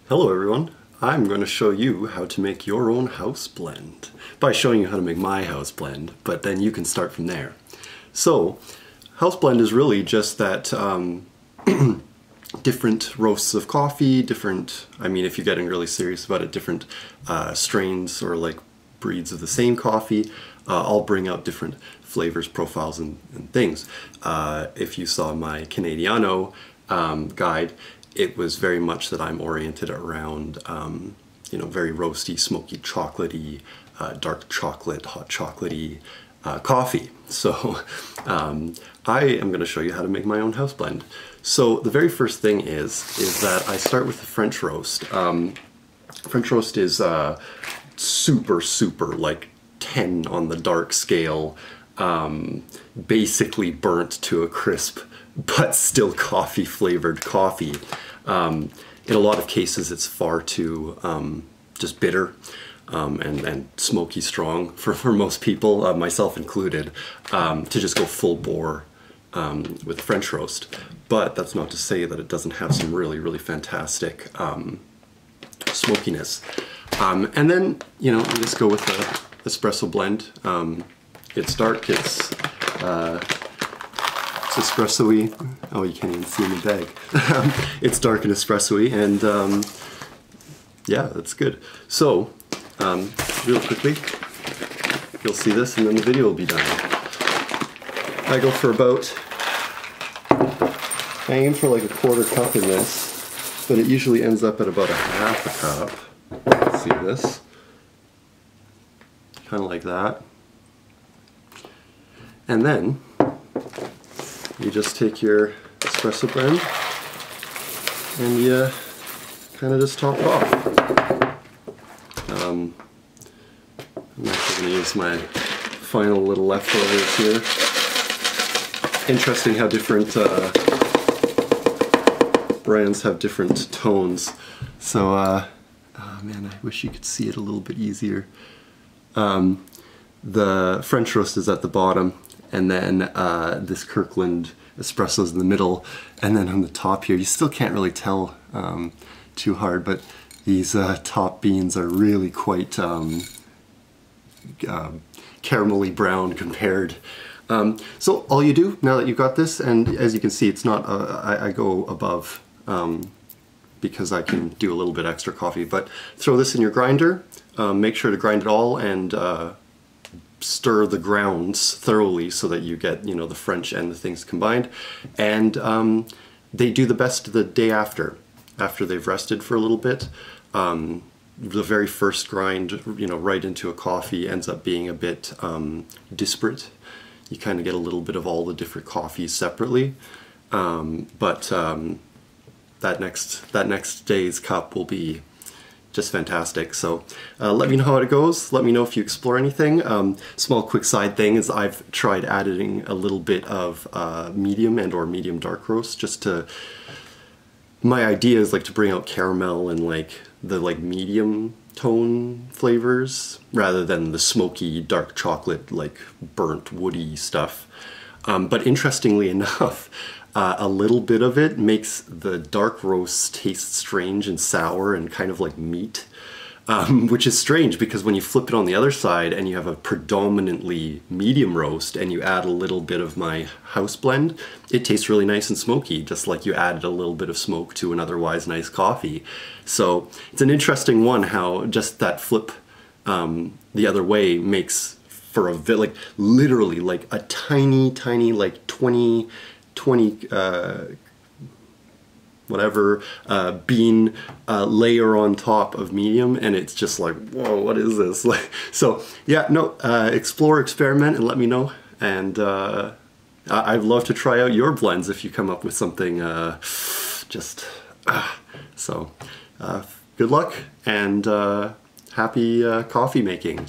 Hello everyone, I'm going to show you how to make your own house blend by showing you how to make my house blend, but then you can start from there. So, house blend is really just that different roasts of coffee, if you're getting really serious about it, different strains or like breeds of the same coffee, all bring out different flavors, profiles, and things. If you saw my Canadiano guide, it was very much that I'm oriented around, very roasty, smoky, chocolatey, dark chocolate, hot chocolatey coffee. So I am going to show you how to make my own house blend. So the very first thing is that I start with the French roast. French roast is super like 10 on the dark scale, basically burnt to a crisp, but still coffee flavored coffee. In a lot of cases it's far too just bitter and smoky strong for most people, myself included, to just go full bore with French roast. But that's not to say that it doesn't have some really fantastic smokiness. And then, you just go with the espresso blend. It's dark, it's espresso-y. Oh, you can't even see in the bag. It's dark and espresso-y, and yeah, that's good. So, real quickly, you'll see this and then the video will be done. I go for I aim for like a quarter cup in this, but it usually ends up at about a half a cup. See this? Kind of like that. And then you just take your espresso blend and you kind of just top it off. I'm actually going to use my final little leftovers here. Interesting how different brands have different tones. So, oh man, I wish you could see it a little bit easier. The French roast is at the bottom, and then this Kirkland espresso is in the middle, and then on the top here, you still can't really tell too hard, but these top beans are really quite caramelly brown compared. So all you do, now that you've got this, and as you can see, it's not, I go above because I can do a little bit extra coffee, but throw this in your grinder, make sure to grind it all, and stir the grounds thoroughly so that you get, the French and the things combined. And they do the best the day after they've rested for a little bit. The very first grind, right into a coffee ends up being a bit disparate. You kind of get a little bit of all the different coffees separately. But that next day's cup will be just fantastic. So let me know how it goes. Let me know if you explore anything. Small quick side thing is I've tried adding a little bit of medium and or medium dark roast, just to, my idea is like to bring out caramel and like the medium tone flavors rather than the smoky dark chocolate like burnt woody stuff. But interestingly enough, a little bit of it makes the dark roast taste strange and sour and kind of like meat, which is strange because when you flip it on the other side and you have a predominantly medium roast and you add a little bit of my house blend, it tastes really nice and smoky, just like you added a little bit of smoke to an otherwise nice coffee. So it's an interesting one how just that flip the other way makes for a literally like a tiny like 20 whatever bean layer on top of medium, and it's just like, whoa, what is this? So yeah, no, explore, experiment, and let me know. And I'd love to try out your blends if you come up with something so good luck and happy coffee making.